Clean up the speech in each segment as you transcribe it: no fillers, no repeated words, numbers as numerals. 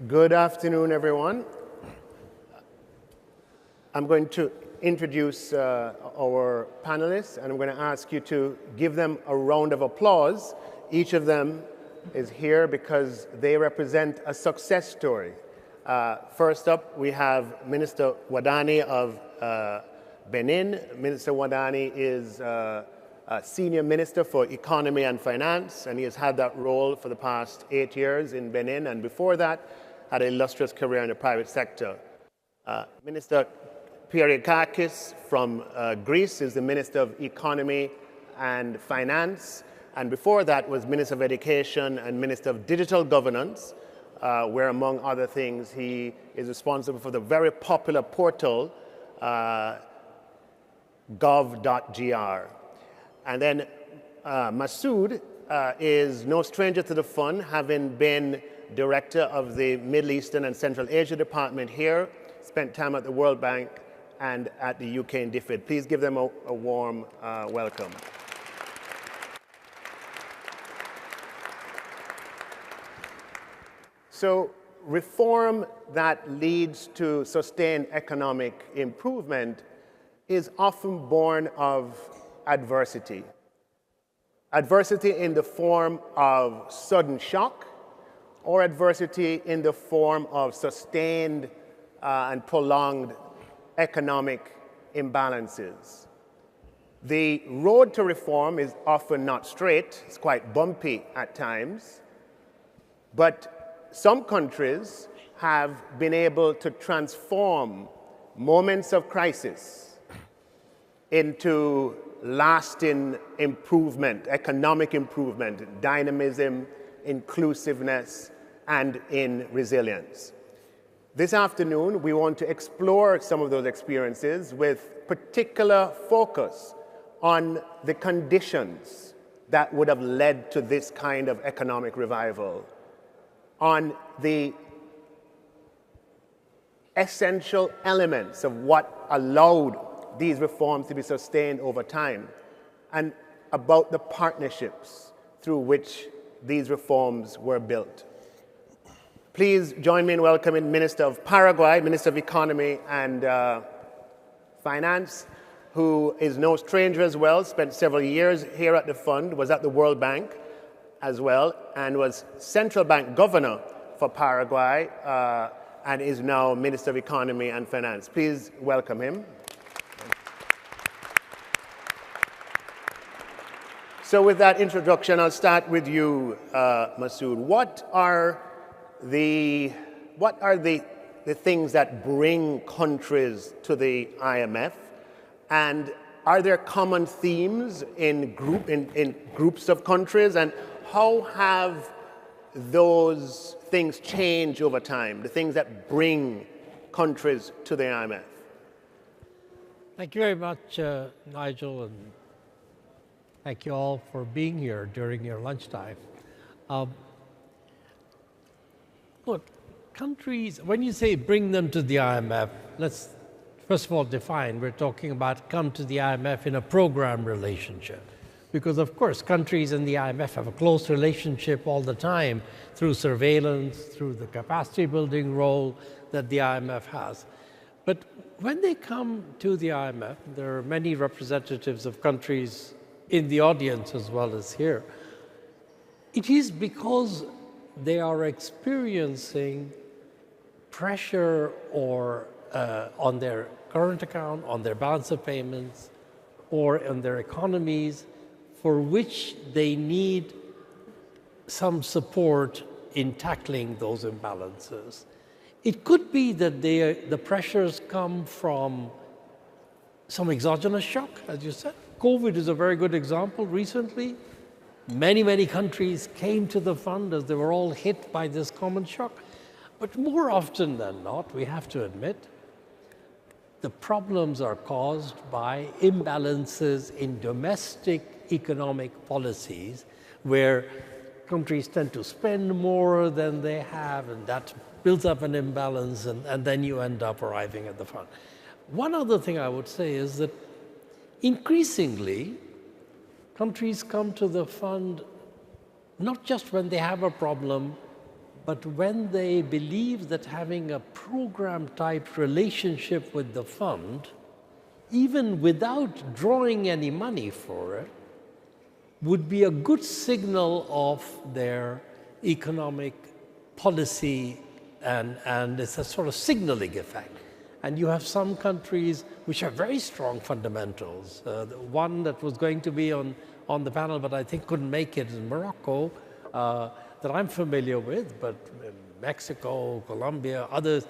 Good afternoon, everyone. I'm going to introduce our panelists, and I'm going to ask you to give them a round of applause. Each of them is here because they represent a success story. First up, we have Minister Wadani of Benin. Minister Wadani is a Senior Minister for Economy and Finance, and he has had that role for the past 8 years in Benin, and before that, had an illustrious career in the private sector. Minister Perikakis from Greece is the Minister of Economy and Finance, and before that was Minister of Education and Minister of Digital Governance, where among other things he is responsible for the very popular portal gov.gr. And then Masood is no stranger to the fun, having been Director of the Middle Eastern and Central Asia Department here, spent time at the World Bank and at the UK in DFID. Please give them a warm welcome. So, reform that leads to sustained economic improvement is often born of adversity. Adversity in the form of sudden shock, or adversity in the form of sustained and prolonged economic imbalances. The road to reform is often not straight, it's quite bumpy at times, but some countries have been able to transform moments of crisis into lasting improvement, economic improvement, dynamism, inclusiveness, and in resilience. This afternoon, we want to explore some of those experiences with particular focus on the conditions that would have led to this kind of economic revival, on the essential elements of what allowed these reforms to be sustained over time, and about the partnerships through which these reforms were built. Please join me in welcoming Minister of Paraguay, Minister of Economy and Finance, who is no stranger as well, spent several years here at the fund, was at the World Bank as well, and was central bank governor for Paraguay, and is now Minister of Economy and Finance. Please welcome him. So with that introduction, I'll start with you, Masood. What are the things that bring countries to the IMF, and are there common themes in groups of countries, and how have those things changed over time, the things that bring countries to the IMF? Thank you very much, Nigel, and thank you all for being here during your lunchtime. Look, countries, when you say bring them to the IMF, let's first of all define, we're talking about come to the IMF in a program relationship. Because of course, countries and the IMF have a close relationship all the time through surveillance, through the capacity building role that the IMF has. But when they come to the IMF, there are many representatives of countries in the audience as well as here. It is because they are experiencing pressure or on their current account, on their balance of payments, or on their economies, for which they need some support in tackling those imbalances. It could be that the pressures come from some exogenous shock, as you said. COVID is a very good example recently. Many countries came to the fund as they were all hit by this common shock. But more often than not, we have to admit, the problems are caused by imbalances in domestic economic policies, where countries tend to spend more than they have, and that builds up an imbalance, and then you end up arriving at the fund. One other thing I would say is that increasingly, countries come to the fund not just when they have a problem, But when they believe that having a program-type relationship with the fund, even without drawing any money for it, would be a good signal of their economic policy, and it's a sort of signaling effect. And you have some countries which have very strong fundamentals. The one that was going to be on the panel, but I think couldn't make it, is Morocco, that I'm familiar with, but Mexico, Colombia, others,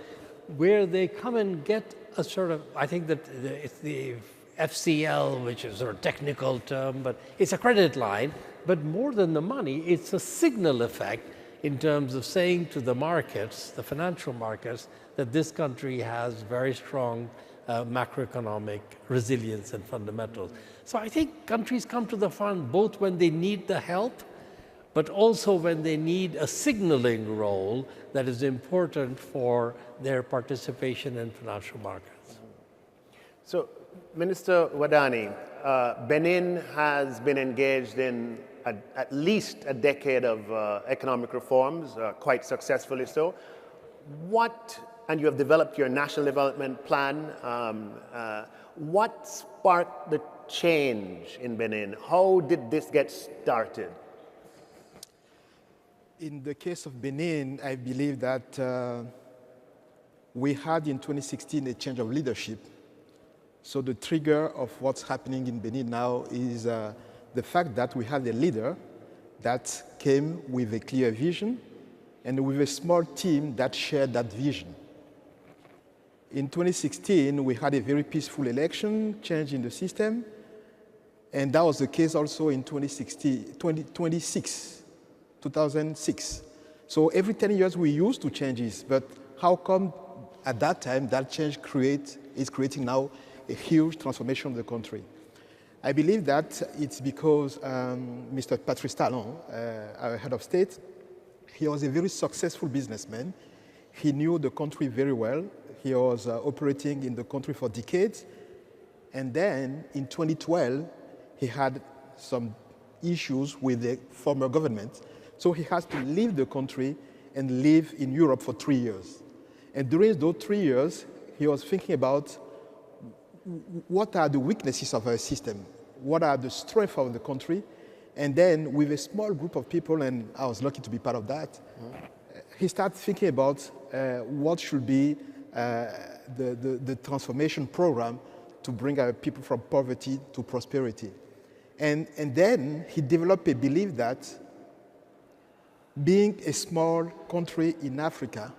where they come and get a sort of, I think that it's the FCL, which is a sort of technical term, but it's a credit line. But more than the money, it's a signal effect in terms of saying to the markets, the financial markets, that this country has very strong macroeconomic resilience and fundamentals. So I think countries come to the fund both when they need the help, but also when they need a signaling role that is important for their participation in financial markets. So, Minister Wadani, Benin has been engaged in at least a decade of economic reforms, quite successfully so. And you have developed your national development plan. What sparked the change in Benin? How did this get started? In the case of Benin, I believe that we had in 2016 a change of leadership. So the trigger of what's happening in Benin now is the fact that we had a leader that came with a clear vision and with a small team that shared that vision. In 2016, we had a very peaceful election, change in the system, and that was the case also in 2006. So every 10 years we used to changes, but how come at that time that change is creating now a huge transformation of the country? I believe that it's because Mr. Patrice Talon, our head of state, he was a very successful businessman. He knew the country very well. He was operating in the country for decades. And then in 2012, he had some issues with the former government. So he has to leave the country and live in Europe for 3 years. And during those 3 years, he was thinking about what are the weaknesses of our system? What are the strengths of the country? And then with a small group of people, and I was lucky to be part of that, he started thinking about what should be the transformation program to bring our people from poverty to prosperity. And then he developed a belief that being a small country in Africa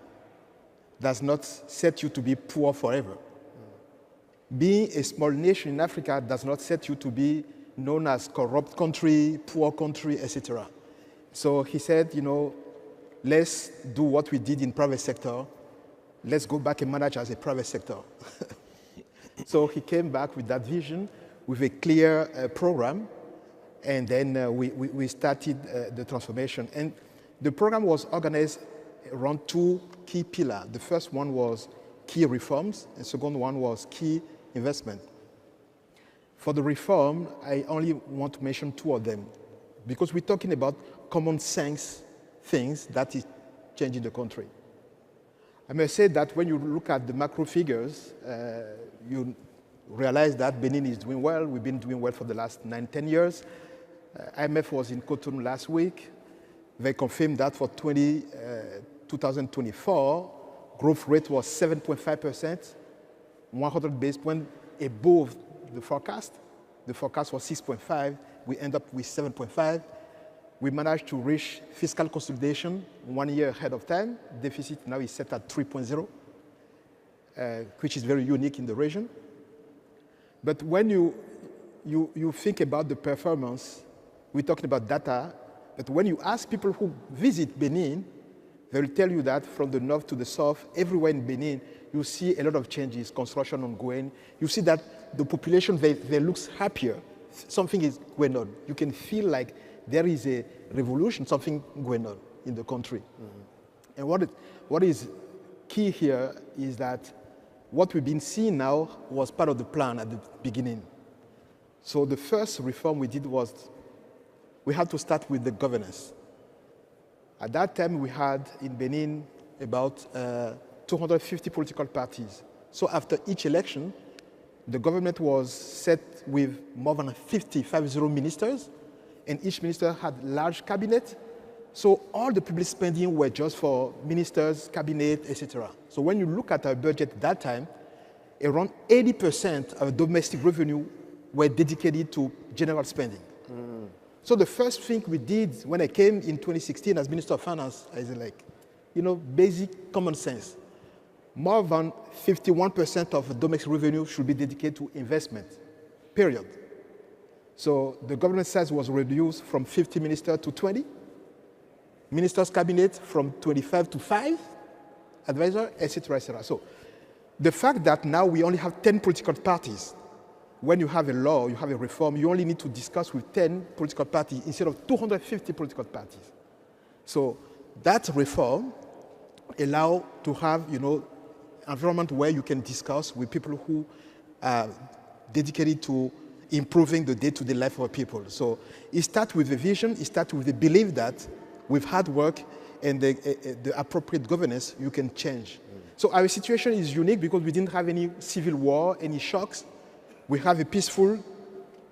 does not set you to be poor forever. Being a small nation in Africa does not set you to be known as corrupt country, poor country, etc. So he said, you know, let's do what we did in private sector. Let's go back and manage as a private sector. So he came back with that vision, with a clear program, and then we started the transformation. And the program was organized around two key pillars. The first one was key reforms, and the second one was key investment. For the reform, I only want to mention two of them, because we're talking about common sense things that is changing the country. I must say that when you look at the macro figures, you realize that Benin is doing well. We've been doing well for the last 9-10 years. IMF was in Cotonou last week. They confirmed that for 2024, growth rate was 7.5%, 100 basis points above the forecast. The forecast was 6.5. We end up with 7.5. We managed to reach fiscal consolidation 1 year ahead of time. Deficit now is set at 3.0, which is very unique in the region. But when you think about the performance, we're talking about data, but when you ask people who visit Benin, they will tell you that from the north to the south, everywhere in Benin, you see a lot of changes, construction ongoing. You see that the population, they looks happier. Something is going on. You can feel like there is a revolution, something going on in the country. Mm-hmm. And what is key here is that what we've been seeing now was part of the plan at the beginning. So the first reform we did was we had to start with the governance. At that time, we had in Benin about 250 political parties. So after each election, the government was set with more than 50 ministers, and each minister had large cabinet. So all the public spending were just for ministers, cabinet, etc. So when you look at our budget at that time, around 80% of domestic revenue were dedicated to general spending. So the first thing we did when I came in 2016 as Minister of Finance is like, basic common sense. More than 51% of domestic revenue should be dedicated to investment, period. So the government size was reduced from 50 ministers to 20. Ministers' cabinet from 25 to 5, advisor, etc., etc. So the fact that now we only have 10 political parties, when you have a law, you have a reform, you only need to discuss with 10 political parties instead of 250 political parties. So that reform allows to have, environment where you can discuss with people who are dedicated to improving the day-to-day life of people. So it starts with the vision, it starts with the belief that with hard work and the appropriate governance, you can change. So our situation is unique because we didn't have any civil war, any shocks. We have a peaceful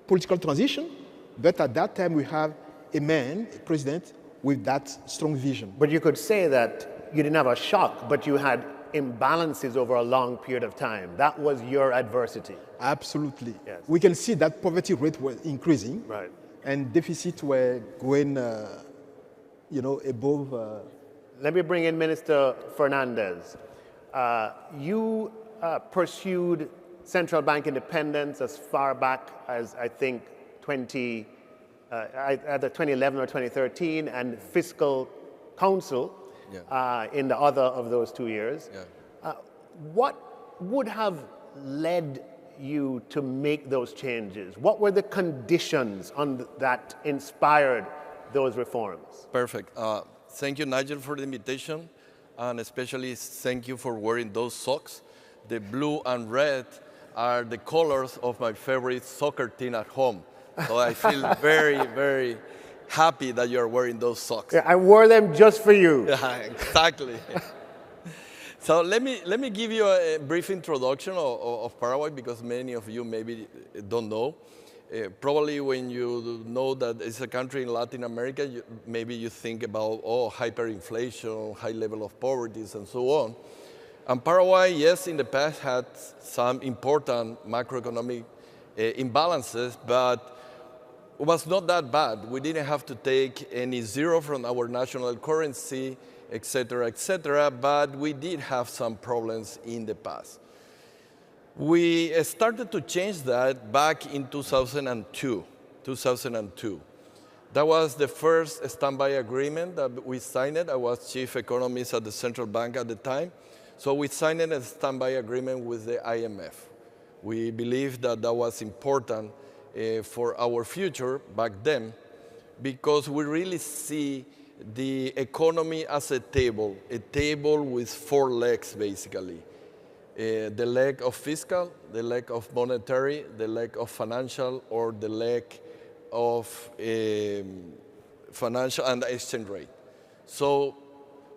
political transition, but at that time we have a man, a president, with that strong vision. But you could say that you didn't have a shock, but you had imbalances over a long period of time. That was your adversity. Absolutely. Yes. We can see that poverty rate was increasing, Right. and deficits were going, above. Let me bring in Minister Fernandez. You pursued central bank independence as far back as, I think, either 2011 or 2013, and fiscal council in the other of those 2 years. Yeah. What would have led you to make those changes? What were the conditions that inspired those reforms? Perfect. Thank you, Nigel, for the invitation, and especially thank you for wearing those socks. The blue and red are the colors of my favorite soccer team at home. So I feel very, very happy that you're wearing those socks. Yeah, I wore them just for you. Yeah, exactly. So let me give you a brief introduction of Paraguay, because many of you maybe don't know. Probably when you know that it's a country in Latin America, maybe you think about, hyperinflation, high level of poverty, and so on. And Paraguay, yes, in the past had some important macroeconomic imbalances, but it was not that bad. We didn't have to take any zero from our national currency, et cetera, but we did have some problems in the past. We started to change that back in 2002. That was the first standby agreement that we signed. I was chief economist at the central bank at the time. So we signed a standby agreement with the IMF. We believed that that was important for our future back then, because we really see the economy as a table with 4 legs, basically. The leg of fiscal, the leg of monetary, the leg of financial, or the leg of financial and exchange rate. So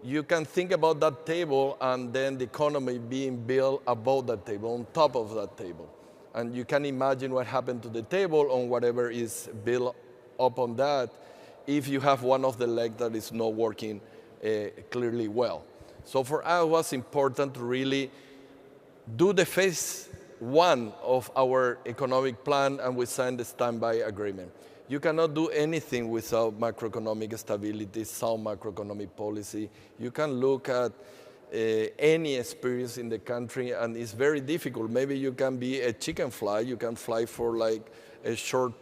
you can think about that table and then the economy being built above that table, on top of that table. And you can imagine what happened to the table on whatever is built up on that if you have one of the legs that is not working clearly well. So for us, it was important to really do the phase 1 of our economic plan, and we signed the standby agreement. You cannot do anything without macroeconomic stability, sound macroeconomic policy. You can look at any experience in the country, and it's very difficult. Maybe you can be a chicken fly, you can fly for like a short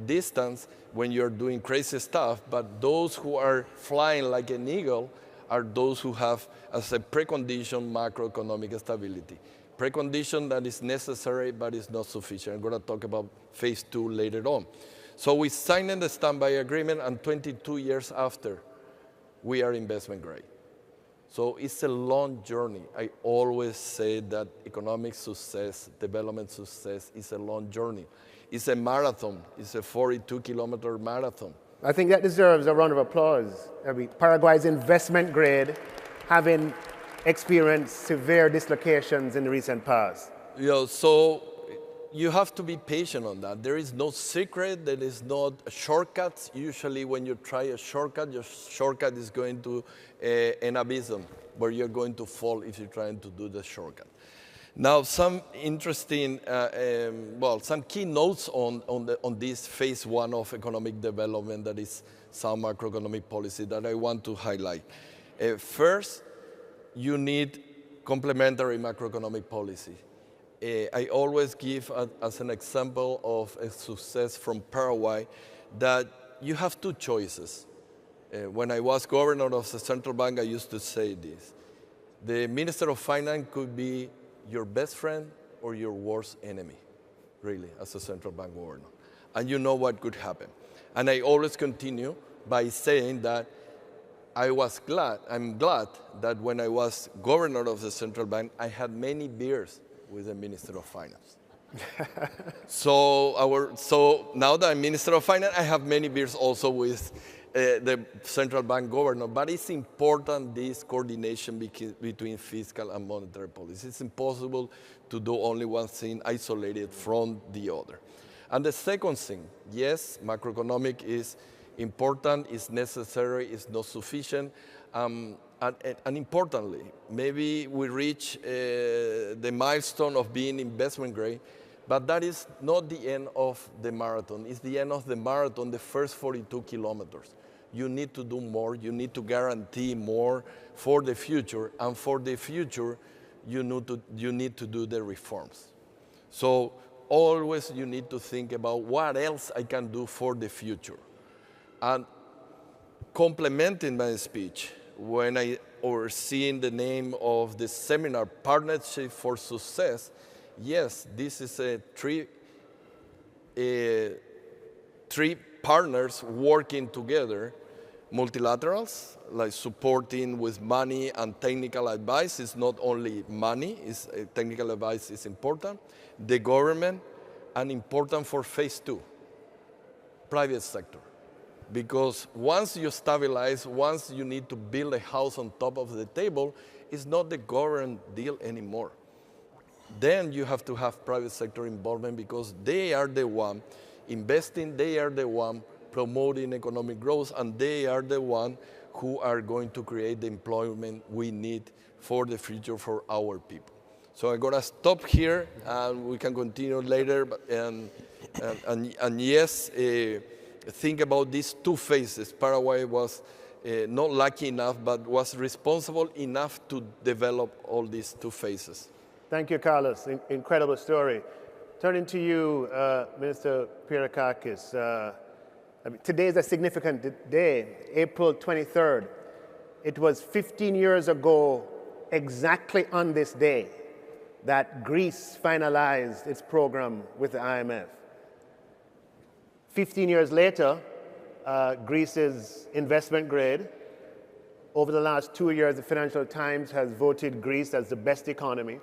distance when you're doing crazy stuff, but those who are flying like an eagle are those who have, as a precondition, macroeconomic stability. Precondition that is necessary, but is not sufficient. I'm going to talk about phase 2 later on. So we signed the standby agreement, and 22 years after, we are investment grade. So it's a long journey. I always say that economic success, development success is a long journey. It's a marathon. It's a 42-kilometer marathon. I think that deserves a round of applause. I mean, Paraguay's investment grade having experienced severe dislocations in the recent past. So you have to be patient on that. There is no secret, there is not shortcuts. Usually when you try a shortcut, your shortcut is going to an abyss where you're going to fall if you're trying to do the shortcut. Now, some interesting, some key notes on this phase one of economic development, that is sound macroeconomic policy, that I want to highlight. First, you need complementary macroeconomic policy. I always give as an example of a success from Paraguay that you have two choices. When I was governor of the central bank, I used to say this. The Minister of Finance could be your best friend or your worst enemy, really, as a central bank governor. And you know what could happen. And I always continue by saying that I'm glad that when I was governor of the central bank, I had many beers with the Minister of Finance. So now that I'm Minister of Finance, I have many beers also with the central bank governor. But it's important, this coordination between fiscal and monetary policy. It's impossible to do only one thing isolated from the other. And the second thing, yes, macroeconomic is important, is necessary, is not sufficient. And importantly, maybe we reach the milestone of being investment grade, but that is not the end of the marathon. It's the end of the marathon, the first 42 kilometers. You need to do more. You need to guarantee more for the future. And for the future, you need to do the reforms. So always you need to think about what else I can do for the future. And complementing my speech, when I overseen the name of the seminar, Partnership for Success, yes, this is three partners working together, multilaterals, like supporting with money and technical advice. It's not only money, technical advice is important. The government, and important for phase two, private sector. Because once you stabilize, once you need to build a house on top of the table, it's not the government deal anymore. Then you have to have private sector involvement because they are the one investing, they are the one promoting economic growth, and they are the one who are going to create the employment we need for the future for our people. So I'm gonna stop here, and we can continue later. And yes, think about these two phases. Paraguay was not lucky enough, but was responsible enough to develop all these two phases. Thank you, Carlos. Incredible story. Turning to you, Minister Pierakakis. Today is a significant day, April 23rd. It was 15 years ago, exactly on this day, that Greece finalized its program with the IMF. 15 years later, Greece is investment grade. Over the last 2 years, the Financial Times has voted Greece as the best economy.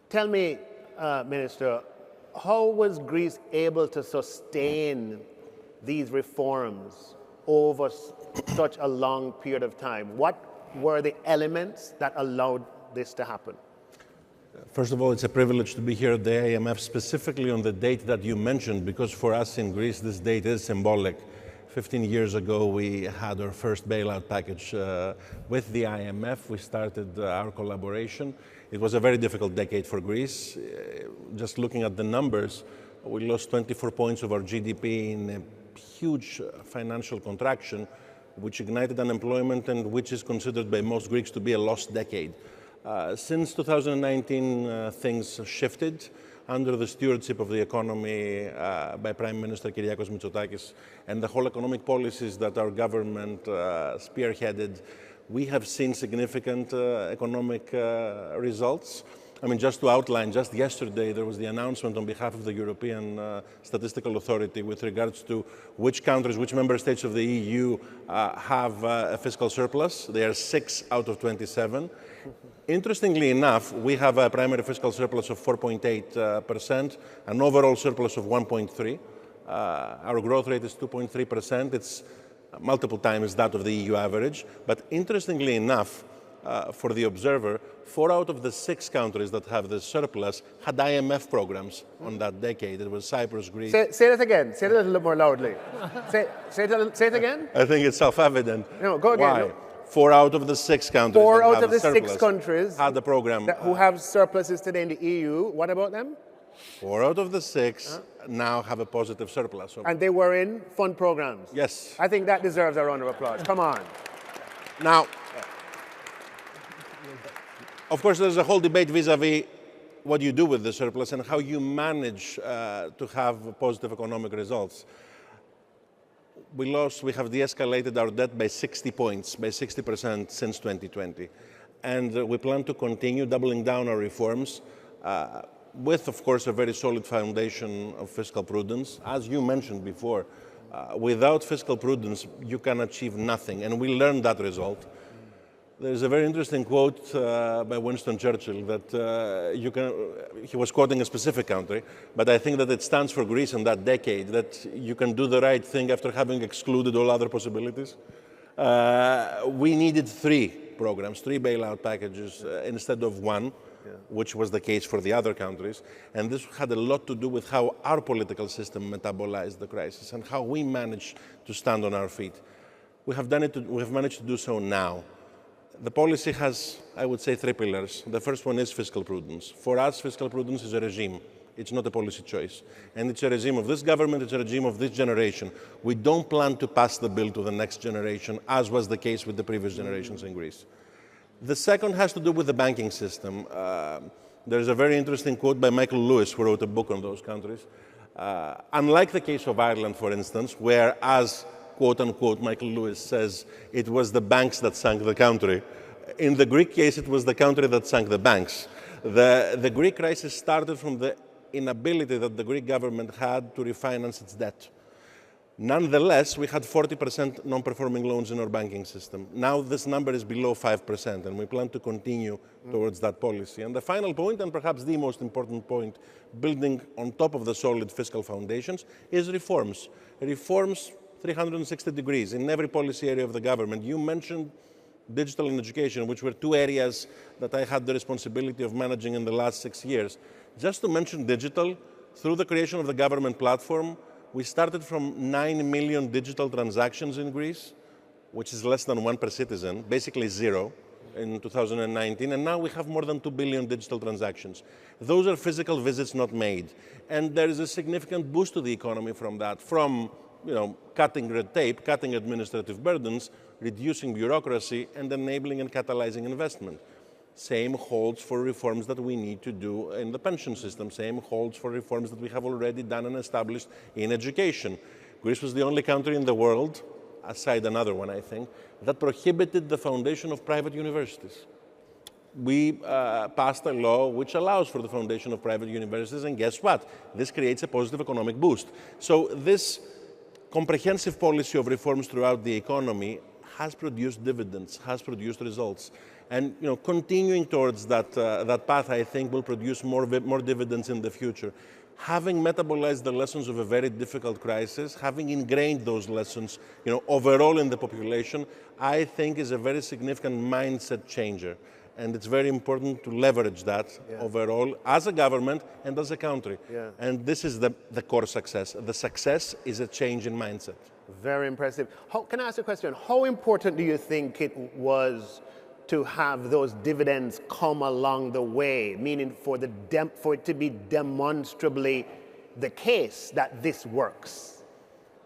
Tell me, Minister, how was Greece able to sustain these reforms over such a long period of time? What were the elements that allowed this to happen? First of all, it's a privilege to be here at the IMF, specifically on the date that you mentioned, because for us in Greece, this date is symbolic. 15 years ago, we had our first bailout package with the IMF. We started our collaboration. It was a very difficult decade for Greece. Just looking at the numbers, we lost 24 points of our GDP in a huge financial contraction, which ignited unemployment and which is considered by most Greeks to be a lost decade. Since 2019, things shifted under the stewardship of the economy by Prime Minister Kyriakos Mitsotakis and the whole economic policies that our government spearheaded. We have seen significant economic results. I mean, just to outline, just yesterday there was the announcement on behalf of the European Statistical Authority with regards to which countries, which member states of the EU have a fiscal surplus. They are 6 out of 27. Interestingly enough, we have a primary fiscal surplus of 4.8%, an overall surplus of 1.3%. Our growth rate is 2.3%. It's multiple times that of the EU average. But interestingly enough, for the observer, 4 out of the 6 countries that have the surplus had IMF programs on that decade. It was Cyprus, Greece. Say that again. Say it a little more loudly. say it again. I think it's self-evident. No, go again. Why? No. 4 out of the 6 countries 4 that out have of the surplus 6 countries had the program. who have surpluses today in the EU. What about them? 4 out of the 6 now have a positive surplus. So And they were in fund programs. yes. I think that deserves a round of applause. Come on. Now, of course, there's a whole debate vis-à-vis what you do with the surplus and how you manage to have positive economic results. We have de-escalated our debt by 60 points, by 60% since 2020. And we plan to continue doubling down our reforms with, of course, a very solid foundation of fiscal prudence. As you mentioned before, without fiscal prudence, you can achieve nothing. And we learned that result. There's a very interesting quote by Winston Churchill that he was quoting a specific country, but I think that it stands for Greece in that decade, that you can do the right thing after having excluded all other possibilities. We needed 3 programs, 3 bailout packages instead of 1, which was the case for the other countries. And this had a lot to do with how our political system metabolized the crisis and how we managed to stand on our feet. We have managed to do so now. The policy has, I would say, 3 pillars. The first one is fiscal prudence. For us, fiscal prudence is a regime. It's not a policy choice. And it's a regime of this government, it's a regime of this generation. We don't plan to pass the bill to the next generation, as was the case with the previous generations in Greece. The second has to do with the banking system. There's a very interesting quote by Michael Lewis, who wrote a book on those countries. Unlike the case of Ireland, for instance, where, as quote unquote, Michael Lewis says, it was the banks that sank the country. In the Greek case, it was the country that sank the banks. The Greek crisis started from the inability that the Greek government had to refinance its debt. Nonetheless, we had 40% non-performing loans in our banking system. Now this number is below 5%, and we plan to continue towards that policy. And the final point, and perhaps the most important point, building on top of the solid fiscal foundations, is reforms. Reforms 360 degrees in every policy area of the government. You mentioned digital and education, which were 2 areas that I had the responsibility of managing in the last 6 years. Just to mention digital, through the creation of the government platform, we started from 9 million digital transactions in Greece, which is less than 1 per citizen, basically 0 in 2019, and now we have more than 2 billion digital transactions. Those are physical visits not made. And there is a significant boost to the economy from that, from cutting red tape, cutting administrative burdens, reducing bureaucracy, and enabling and catalyzing investment. Same holds for reforms that we need to do in the pension system. Same holds for reforms that we have already done and established in education. Greece was the only country in the world, aside another one, I think, that prohibited the foundation of private universities. We passed a law which allows for the foundation of private universities, and guess what? This creates a positive economic boost. So this comprehensive policy of reforms throughout the economy has produced dividends, has produced results. And continuing towards that path, I think, will produce more dividends in the future. Having metabolized the lessons of a very difficult crisis, having ingrained those lessons overall in the population, I think is a very significant mindset changer. And it's very important to leverage that overall as a government and as a country. Yeah. And this is the core success. The success is a change in mindset. Very impressive. Can I ask a question? How important do you think it was to have those dividends come along the way, meaning for it to be demonstrably the case that this works?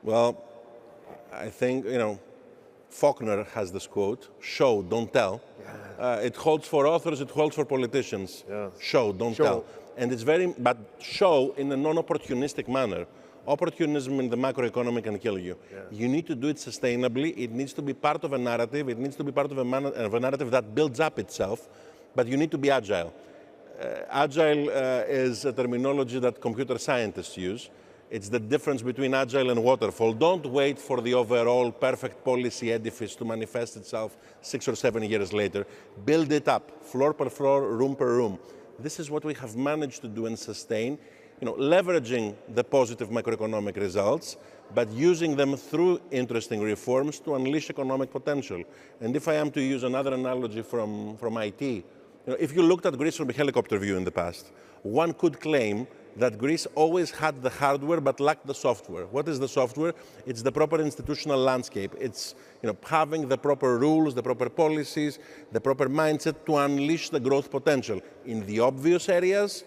Well, I think, Faulkner has this quote, show, don't tell. Yeah. It holds for authors, it holds for politicians. Yes. Show, don't tell. And it's but show in a non-opportunistic manner. Opportunism in the macroeconomy can kill you. Yeah. You need to do it sustainably. It needs to be part of a narrative. It needs to be part of a narrative that builds up itself, but you need to be agile. Agile is a terminology that computer scientists use. It's the difference between agile and waterfall. Don't wait for the overall perfect policy edifice to manifest itself 6 or 7 years later. Build it up, floor per floor, room per room. This is what we have managed to do and sustain leveraging the positive macroeconomic results, but using them through interesting reforms to unleash economic potential. And if I am to use another analogy from IT, if you looked at Greece from a helicopter view in the past, one could claim that Greece always had the hardware but lacked the software. What is the software? It's the proper institutional landscape. It's having the proper rules, the proper policies, the proper mindset to unleash the growth potential in the obvious areas,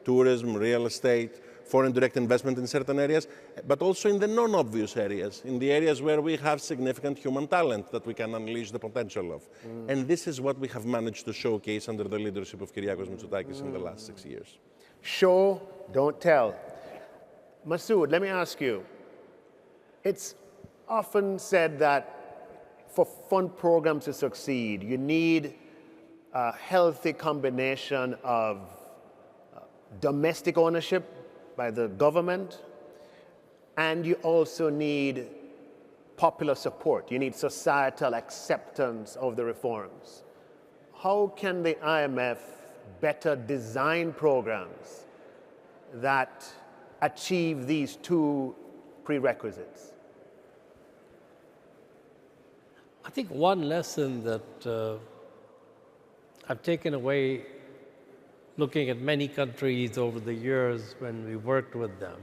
tourism, real estate, foreign direct investment in certain areas, but also in the non-obvious areas, in the areas where we have significant human talent that we can unleash the potential of. And this is what we have managed to showcase under the leadership of Kyriakos Mitsotakis in the last 6 years. Show, don't tell. Masood, let me ask you. It's often said that for fund programs to succeed, you need a healthy combination of domestic ownership by the government, and you also need popular support. You need societal acceptance of the reforms. How can the IMF better design programs that achieve these two prerequisites? I think one lesson that I've taken away looking at many countries over the years when we worked with them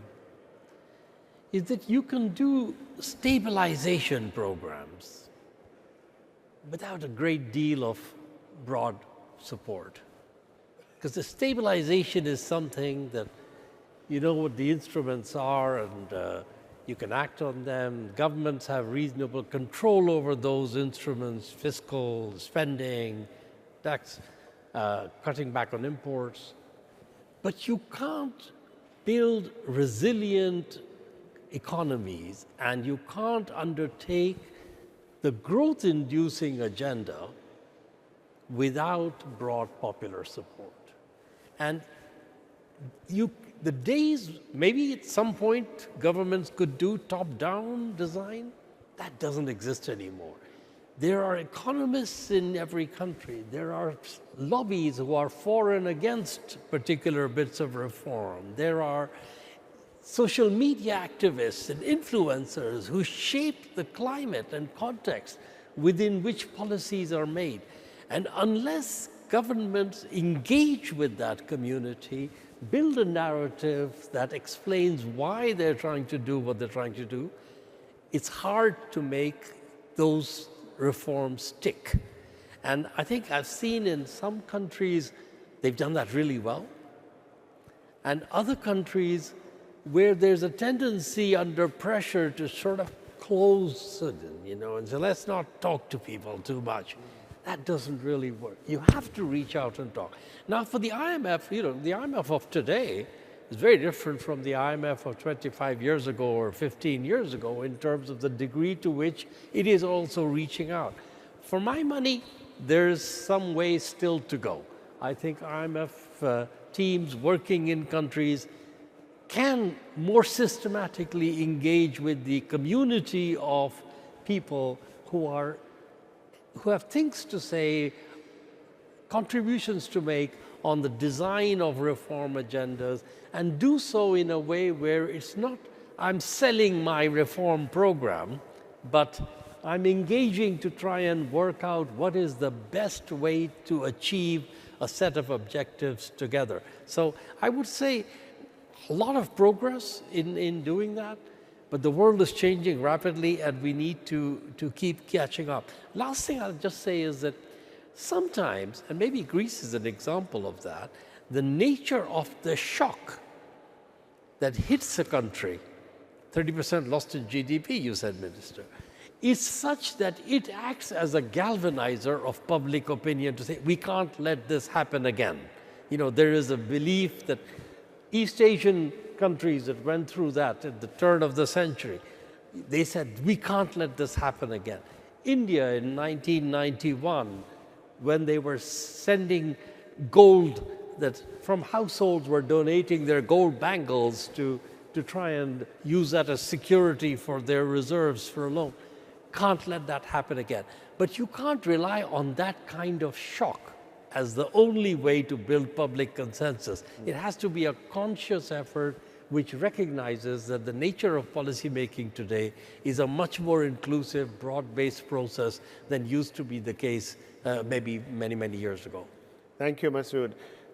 is that you can do stabilization programs without a great deal of broad support. Because the stabilization is something that you know what the instruments are and you can act on them. Governments have reasonable control over those instruments, fiscal, spending, tax, cutting back on imports. But you can't build resilient economies and you can't undertake the growth-inducing agenda without broad popular support. And the days, maybe at some point governments could do top-down design, that doesn't exist anymore. There are economists in every country. There are lobbies who are for and against particular bits of reform. There are social media activists and influencers who shape the climate and context within which policies are made. And unless governments engage with that community, build a narrative that explains why they're trying to do what they're trying to do, it's hard to make those reforms stick. And I think I've seen in some countries, they've done that really well. And other countries where there's a tendency under pressure to sort of close, and say, let's not talk to people too much. That doesn't really work. You have to reach out and talk. Now, for the IMF, the IMF of today is very different from the IMF of 25 years ago or 15 years ago in terms of the degree to which it is also reaching out. For my money, there's some way still to go. I think IMF teams working in countries can more systematically engage with the community of people who have things to say, contributions to make on the design of reform agendas, and do so in a way where it's not, I'm selling my reform program, but I'm engaging to try and work out what is the best way to achieve a set of objectives together. So I would say a lot of progress in doing that, but the world is changing rapidly and we need to keep catching up. Last thing I'll just say is that sometimes, and maybe Greece is an example of that, the nature of the shock that hits a country, 30% lost in GDP, you said, Minister, is such that it acts as a galvanizer of public opinion to say, we can't let this happen again. There is a belief that East Asian countries that went through that at the turn of the century, they said, we can't let this happen again. India in 1991, when they were sending gold that from households were donating their gold bangles to try and use that as security for their reserves for a loan. Can't let that happen again. But you can't rely on that kind of shock as the only way to build public consensus. It has to be a conscious effort which recognizes that the nature of policymaking today is a much more inclusive, broad-based process than used to be the case maybe many, many years ago. Thank you, Masood.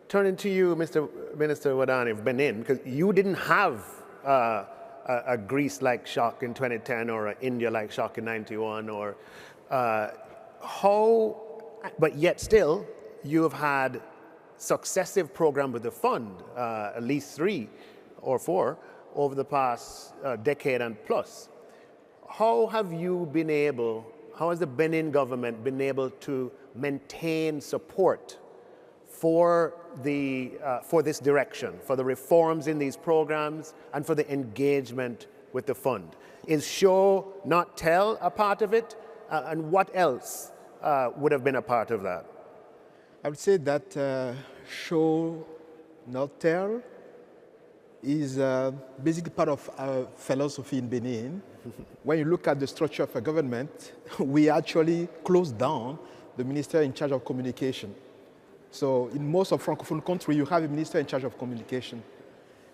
Turning to you, Mr. Minister Wadani of Benin, because you didn't have a Greece-like shock in 2010 or an India-like shock in 91, or but yet still, you have had successive programs with the fund, at least 3 or 4, over the past decade and plus. How has the Benin government been able to maintain support for this direction, for the reforms in these programs, and for the engagement with the fund? Is show, not tell a part of it? And what else would have been a part of that? I would say that show, not tell is basically part of our philosophy in Benin. When you look at the structure of a government, we actually closed down the minister in charge of communication. So in most of Francophone countries, you have a minister in charge of communication.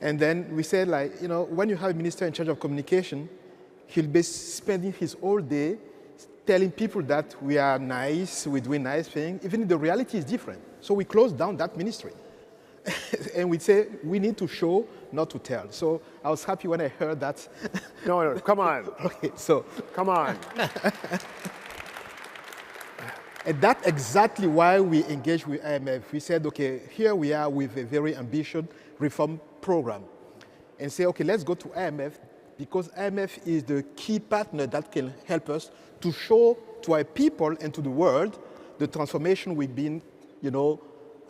And then we said, like, when you have a minister in charge of communication, he'll be spending his whole day telling people that we are nice, we're doing nice things, even if the reality is different. So we closed down that ministry. And we say, we need to show, not to tell. So I was happy when I heard that. No, come on. Okay, so. Come on. And that's exactly why we engaged with IMF. We said, okay, here we are with a very ambitious reform program. And say, okay, let's go to IMF, because IMF is the key partner that can help us to show to our people and to the world the transformation we've been,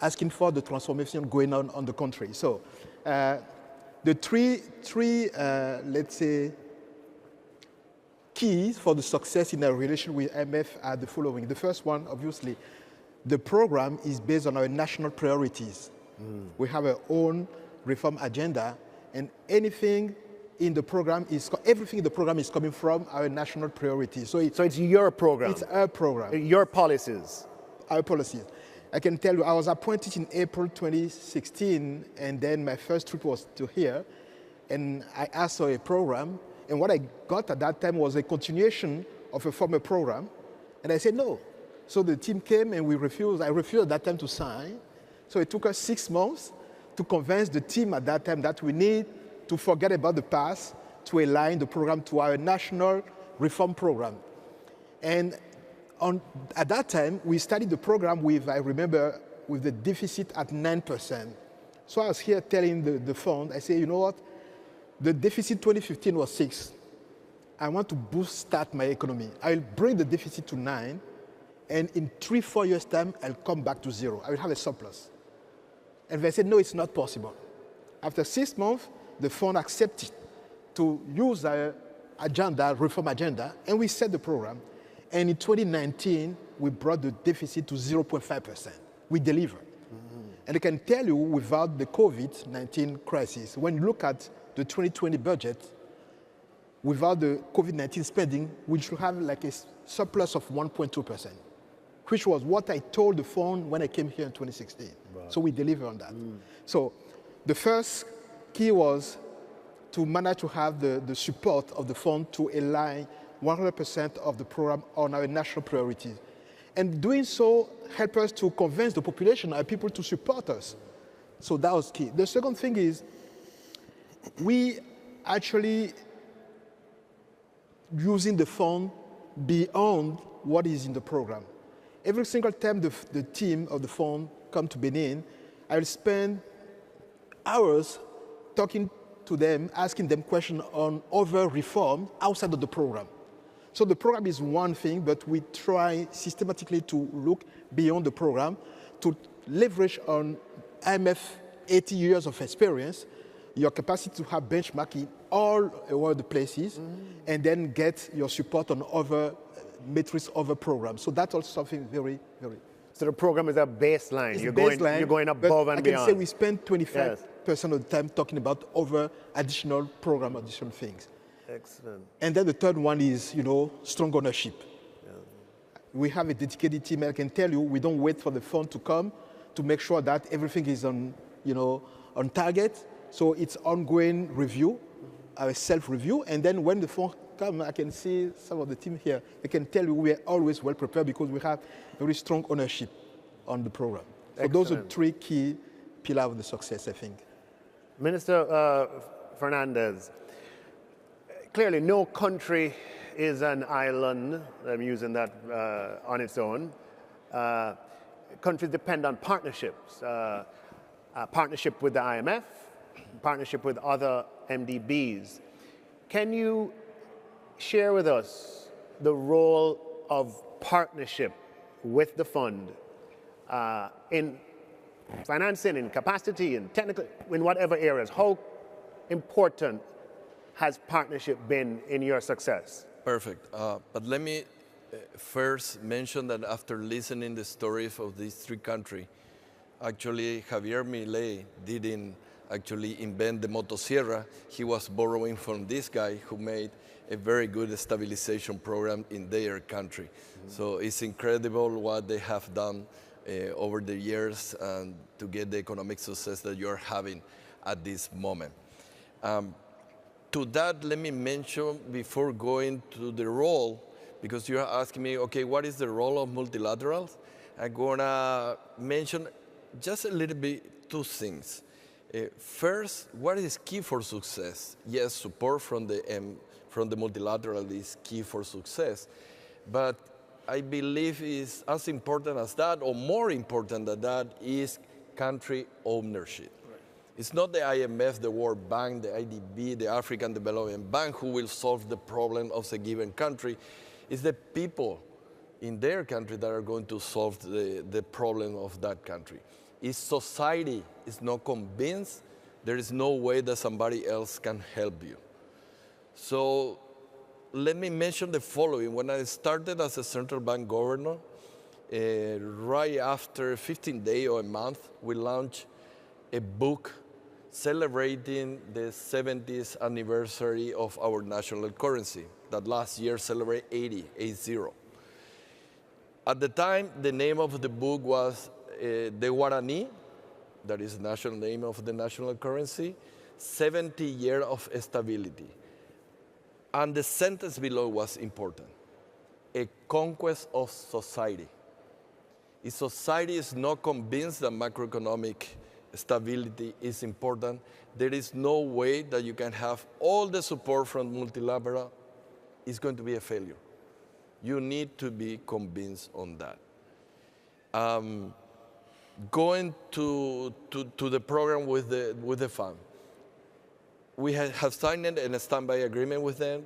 asking for, the transformation going on the country. So the three let's say, keys for the success in our relation with IMF are the following. The first one, obviously, the program is based on our national priorities. We have our own reform agenda, and everything in the program is coming from our national priorities. So it's your program? It's our program. Your policies? Our policies. I can tell you, I was appointed in April 2016, and then my first trip was to here, and I asked for a program, and what I got at that time was a continuation of a former program, and I said no. So the team came and I refused at that time to sign. So it took us 6 months to convince the team at that time that we need to forget about the past to align the program to our national reform program. And at that time, we started the program with, I remember, with the deficit at 9%. So I was here telling the fund, I say, you know what? The deficit 2015 was 6. I want to start my economy. I'll bring the deficit to 9, and in 3-4 years' time, I'll come back to 0. I will have a surplus. And they said, no, it's not possible. After 6 months, the fund accepted to use our agenda, reform agenda, and we set the program. And in 2019, we brought the deficit to 0.5%. We delivered. And I can tell you, without the COVID-19 crisis, when you look at the 2020 budget, without the COVID-19 spending, we should have like a surplus of 1.2%, which was what I told the fund when I came here in 2016. Wow. So we delivered on that. So the first key was to manage to have the support of the fund to align 100% of the program on our national priorities. And doing so helped us to convince the population, our people, to support us. So that was key. The second thing is, we actually using the fund beyond what is in the program. Every single time the team of the fund come to Benin, I will spend hours talking to them, asking them questions on other reform outside of the program. So the program is one thing, but we try systematically to look beyond the program, to leverage on IMF 80 years of experience, your capacity to have benchmarking all over the places, and then get your support on other metrics, other programs. So that's also something very, very... So the program is a baseline. It's you're baseline, going above and beyond. I can say we spend 25% of the time talking about other additional program, additional things. Excellent. And then the third one is, strong ownership. We have a dedicated team. I can tell you, we don't wait for the fund to come to make sure that everything is on, on target. So it's ongoing review, self-review. And then when the fund comes, I can see some of the team here. They can tell you we are always well prepared because we have very strong ownership on the program. So those are three key pillars of the success, I think. Minister Fernandez, clearly no country is an island, I'm using that on its own. Countries depend on partnerships. Partnership with the IMF, partnership with other MDBs. Can you share with us the role of partnership with the fund in financing, in capacity, in technical, in whatever areas? How important has partnership been in your success? Perfect. But let me first mention that after listening the stories of these three countries, actually Javier Milei didn't actually invent the motosierra. He was borrowing from this guy who made a very good stabilization program in their country. So it's incredible what they have done over the years and to get the economic success that you're having at this moment. To that, let me mention before going to the role, because you're asking me, okay, what is the role of multilaterals? I'm gonna mention just a little bit two things. First, what is key for success? Yes, support from the multilateral is key for success, but I believe is as important as that, or more important than that, is country ownership. It's not the IMF, the World Bank, the IDB, the African Development Bank who will solve the problem of a given country. It's the people in their country that are going to solve the problem of that country. If society is not convinced, there is no way that somebody else can help you. So let me mention the following. When I started as a central bank governor, right after 15 days or a month, we launched a book celebrating the 70th anniversary of our national currency, that last year celebrated 80. At the time, the name of the book was the Guarani, that is the national name of the national currency, 70 years of stability. And the sentence below was important, a conquest of society. If society is not convinced that macroeconomic stability is important, there is no way that you can have all the support from multilateral. It's going to be a failure. You need to be convinced on that. Going to the program with the fund. We have signed a standby agreement with them.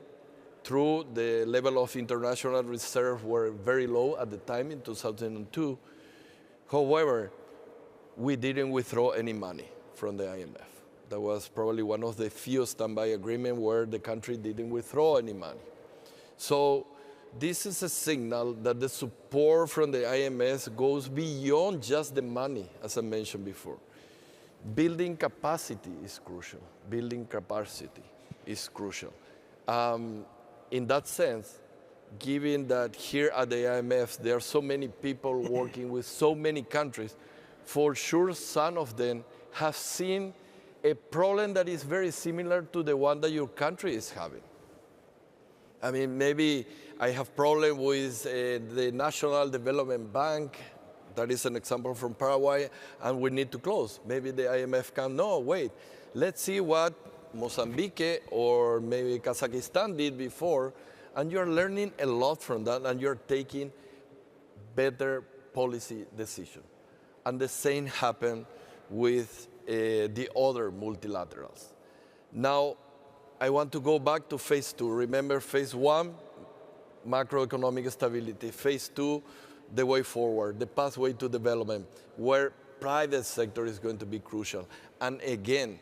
Through the level of international reserve were very low at the time in 2002. However, we didn't withdraw any money from the IMF. That was probably one of the few standby agreements where the country didn't withdraw any money. So this is a signal that the support from the IMF goes beyond just the money, as I mentioned before. Building capacity is crucial. Building capacity is crucial. In that sense, given that here at the IMF there are so many people working with so many countries, for sure some of them have seen a problem that is very similar to the one that your country is having. I mean, maybe I have problem with the National Development Bank. That is an example from Paraguay, and we need to close. Maybe the IMF can, no, wait, let's see what Mozambique or maybe Kazakhstan did before, and you're learning a lot from that, and you're taking better policy decisions. And the same happened with the other multilaterals. Now, I want to go back to phase two. Remember, phase one, macroeconomic stability. Phase two, the way forward, the pathway to development, where private sector is going to be crucial. And again,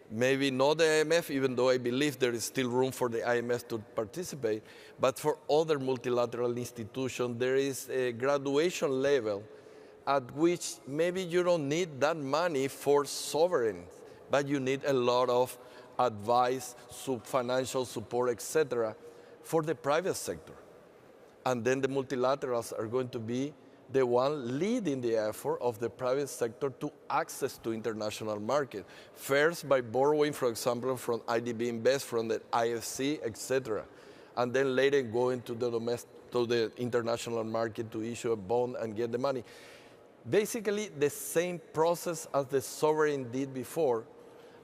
maybe not the IMF, even though I believe there is still room for the IMF to participate, but for other multilateral institutions, there is a graduation level at which maybe you don't need that money for sovereigns, but you need a lot of advice, financial support, etc., for the private sector. And then the multilaterals are going to be the one leading the effort of the private sector to access to international market. First, by borrowing, for example, from IDB Invest, from the IFC, etc. And then later going to the international market to issue a bond and get the money. Basically, the same process as the sovereign did before.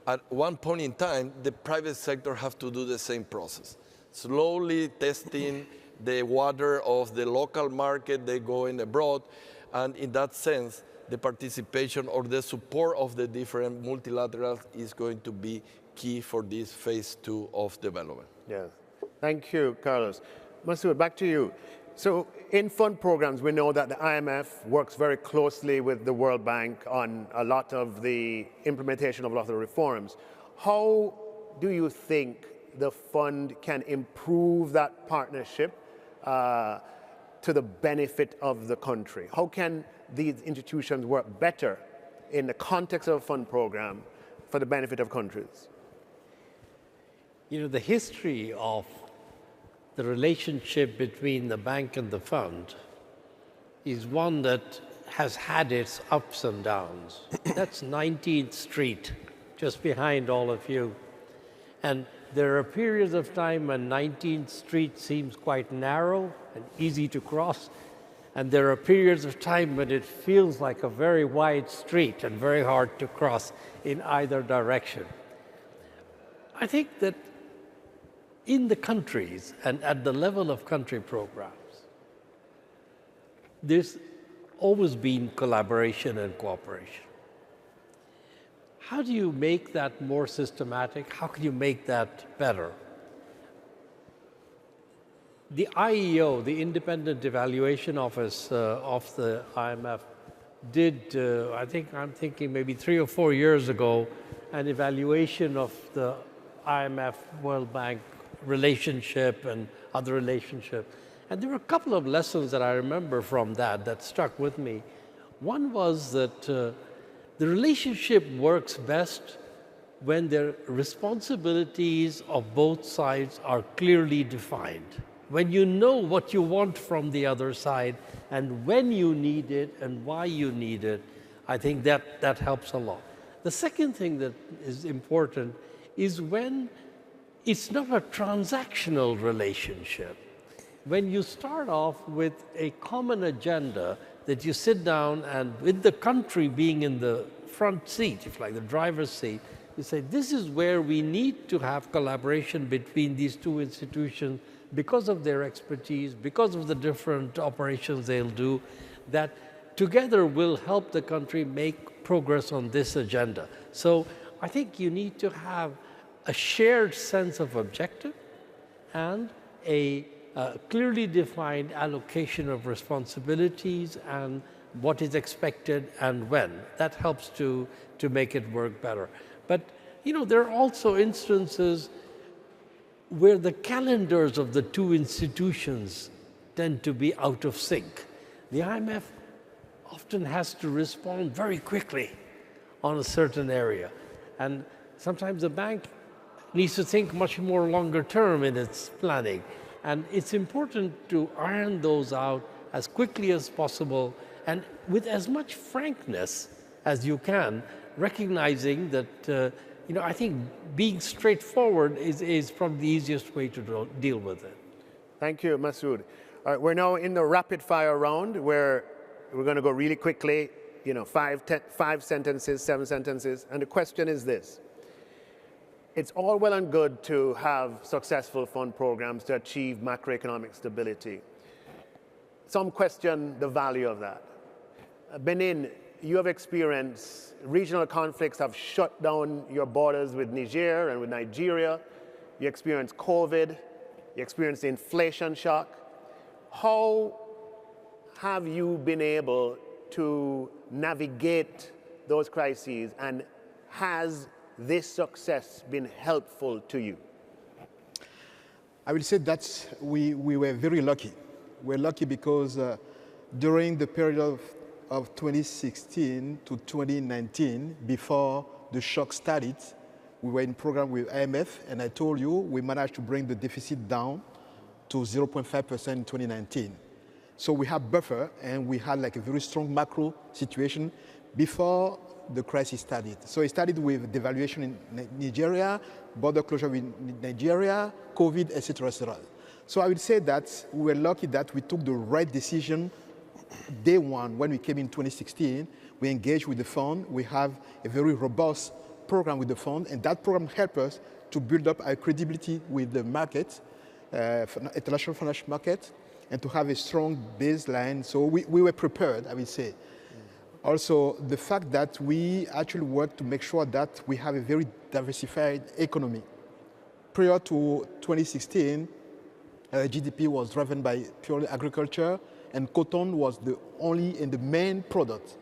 At one point in time, the private sector have to do the same process. Slowly testing the water of the local market, they go in abroad, and in that sense, the participation or the support of the different multilaterals is going to be key for this phase 2 of development. Yes. Thank you, Carlos. Masoud, back to you. So in fund programs, we know that the IMF works very closely with the World Bank on a lot of the implementation of a lot of the reforms. How do you think the fund can improve that partnership to the benefit of the country? How can these institutions work better in the context of a fund program for the benefit of countries? You know, the history of the relationship between the bank and the fund is one that has had its ups and downs. That's 19th Street, just behind all of you. And there are periods of time when 19th Street seems quite narrow and easy to cross. And there are periods of time when it feels like a very wide street and very hard to cross in either direction. I think that in the countries and at the level of country programs, there's always been collaboration and cooperation. How do you make that more systematic? How can you make that better? The IEO, the Independent Evaluation Office of the IMF, did, I'm thinking maybe 3 or 4 years ago, an evaluation of the IMF World Bank relationship and other relationship. And there were a couple of lessons that I remember from that stuck with me. One was that the relationship works best when the responsibilities of both sides are clearly defined. When you know what you want from the other side and when you need it and why you need it, I think that helps a lot. The second thing that is important is when it's not a transactional relationship. When you start off with a common agenda that you sit down and with the country being in the front seat, if like the driver's seat, you say, this is where we need to have collaboration between these two institutions because of their expertise, because of the different operations they'll do, that together will help the country make progress on this agenda. So I think you need to have a shared sense of objective and a clearly defined allocation of responsibilities and what is expected and when. That helps to make it work better. But you know, there are also instances where the calendars of the two institutions tend to be out of sync. The IMF often has to respond very quickly on a certain area. And sometimes the bank needs to think much more longer term in its planning. And it's important to iron those out as quickly as possible and with as much frankness as you can, recognizing that, I think being straightforward is probably the easiest way to deal with it. Thank you, Masoud. All right, we're now in the rapid fire round where we're going to go really quickly, 5 sentences, 7 sentences. And the question is this. It's all well and good to have successful fund programs to achieve macroeconomic stability. Some question the value of that. Benin, you have experienced regional conflicts have shut down your borders with Niger and with Nigeria. You experienced COVID. You experienced the inflation shock. How have you been able to navigate those crises, and has this success been helpful to you? I will say that we were very lucky. We're lucky because during the period of 2016 to 2019, before the shock started, we were in program with IMF, and I told you we managed to bring the deficit down to 0.5% in 2019. So we have buffer, and we had like a very strong macro situation before the crisis started. So it started with devaluation in Nigeria, border closure with Nigeria, COVID, etc., etc. So I would say that we were lucky that we took the right decision day one when we came in 2016. We engaged with the fund. We have a very robust program with the fund, and that program helped us to build up our credibility with the market, international financial market, and to have a strong baseline. So we were prepared, I would say. Also, the fact that we actually work to make sure that we have a very diversified economy. Prior to 2016, GDP was driven by purely agriculture, and cotton was the only and the main product.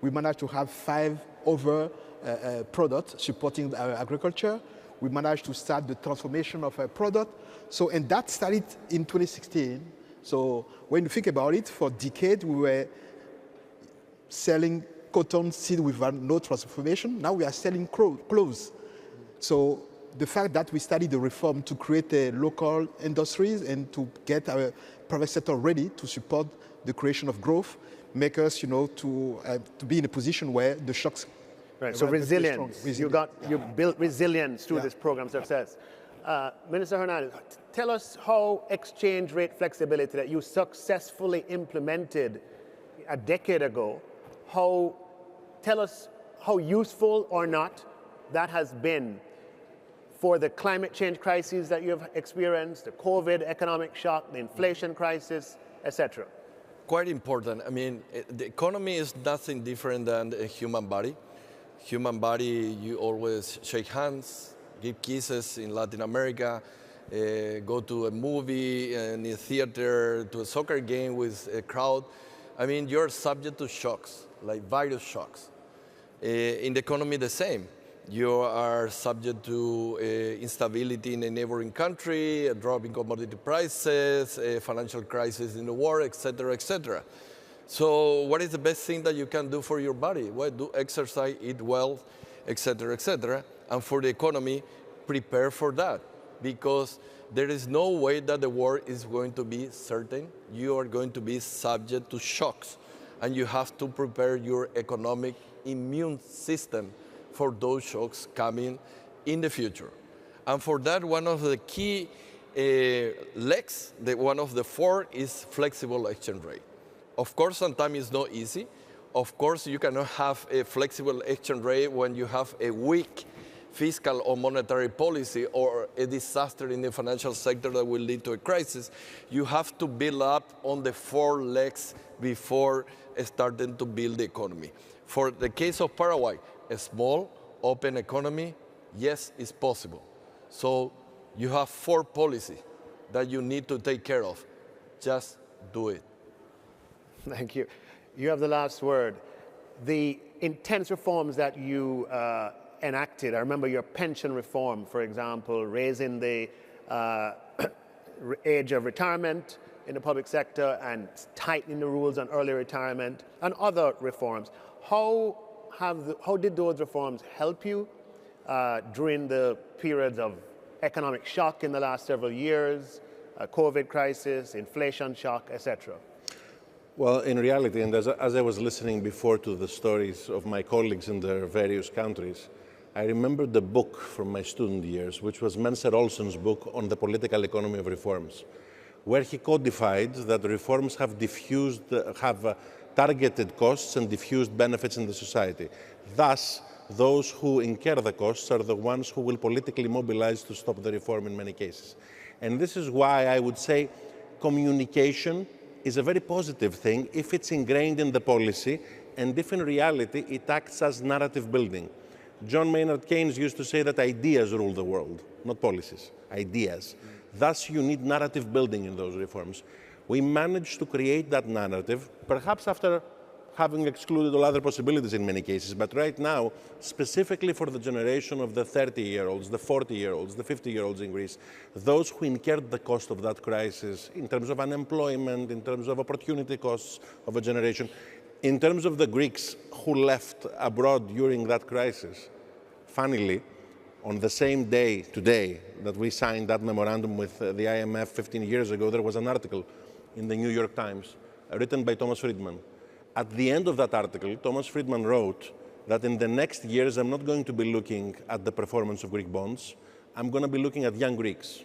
We managed to have 5 other products supporting our agriculture. We managed to start the transformation of our product. So, and that started in 2016. So when you think about it, for decades we were selling cotton seed with no transformation. Now we are selling clothes. So the fact that we started the reform to create local industries and to get our private sector ready to support the creation of growth make us, to be in a position where the shocks. Right. So resilience. You built resilience through this program success. Minister Hernandez, tell us how exchange rate flexibility that you successfully implemented a decade ago, tell us how useful or not that has been for the climate change crises that you have experienced, the COVID economic shock, the inflation crisis, etc. Quite important. I mean, the economy is nothing different than a human body. Human body, you always shake hands, give kisses in Latin America, go to a movie, in a theater, to a soccer game with a crowd. I mean, you're subject to shocks, like virus shocks. In the economy, the same. You are subject to instability in a neighboring country, a drop in commodity prices, a financial crisis in the war, etc., etc. So what is the best thing that you can do for your body? Well, do exercise, eat well, etc., etc. And for the economy, prepare for that. Because there is no way that the war is going to be certain. You are going to be subject to shocks. And you have to prepare your economic immune system for those shocks coming in the future. And for that, one of the key legs, one of the 4 is flexible exchange rate. Of course, sometimes it's not easy. Of course, you cannot have a flexible exchange rate when you have a weak fiscal or monetary policy or a disaster in the financial sector that will lead to a crisis. You have to build up on the 4 legs before starting to build the economy. For the case of Paraguay, a small, open economy, yes, it's possible. So you have 4 policies that you need to take care of. Just do it. Thank you. You have the last word. The intense reforms that you enacted, I remember your pension reform, for example, raising the age of retirement in the public sector and tightening the rules on early retirement and other reforms. How did those reforms help you during the periods of economic shock in the last several years, COVID crisis, inflation shock, etc.? Well, in reality, and as I was listening before to the stories of my colleagues in their various countries, I remembered the book from my student years, which was Menser Olsen's book on the political economy of reforms, where he codified that reforms have targeted costs and diffused benefits in the society. Thus, those who incur the costs are the ones who will politically mobilize to stop the reform in many cases. And this is why I would say communication is a very positive thing if it's ingrained in the policy and if in reality it acts as narrative building. John Maynard Keynes used to say that ideas rule the world, not policies, ideas. Thus you need narrative building in those reforms. We managed to create that narrative, perhaps after having excluded all other possibilities in many cases, but right now, specifically for the generation of the 30-year-olds, the 40-year-olds, the 50-year-olds in Greece, those who incurred the cost of that crisis in terms of unemployment, in terms of opportunity costs of a generation, in terms of the Greeks who left abroad during that crisis, funnily, On the same day today that we signed that memorandum with the IMF 15 years ago, there was an article in the New York Times written by Thomas Friedman. At the end of that article, Thomas Friedman wrote that in the next years, I'm not going to be looking at the performance of Greek bonds. I'm going to be looking at young Greeks.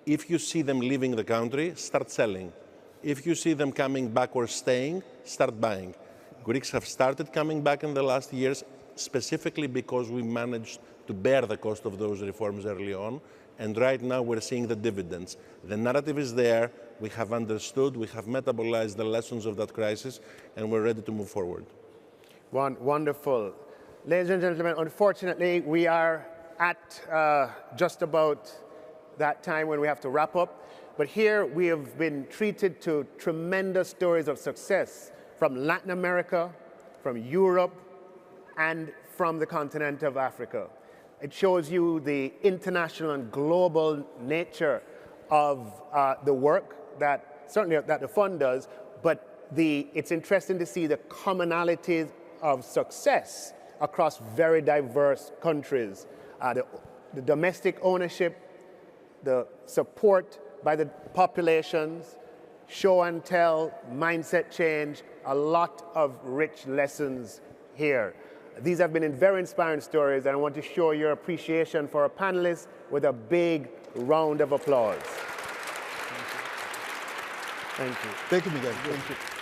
If you see them leaving the country, start selling. If you see them coming back or staying, start buying. Greeks have started coming back in the last years, specifically because we managed to bear the cost of those reforms early on. And right now we're seeing the dividends. The narrative is there. We have understood, we have metabolized the lessons of that crisis, and we're ready to move forward. Wonderful. Ladies and gentlemen, unfortunately, we are at just about that time when we have to wrap up. But here we have been treated to tremendous stories of success from Latin America, from Europe, and from the continent of Africa. It shows you the international and global nature of the work that certainly that the fund does, but it's interesting to see the commonalities of success across very diverse countries. The domestic ownership, the support by the populations, show and tell, mindset change, a lot of rich lessons here. These have been very inspiring stories, and I want to show your appreciation for our panelists with a big round of applause. Thank you. Thank you, Miguel. Thank you.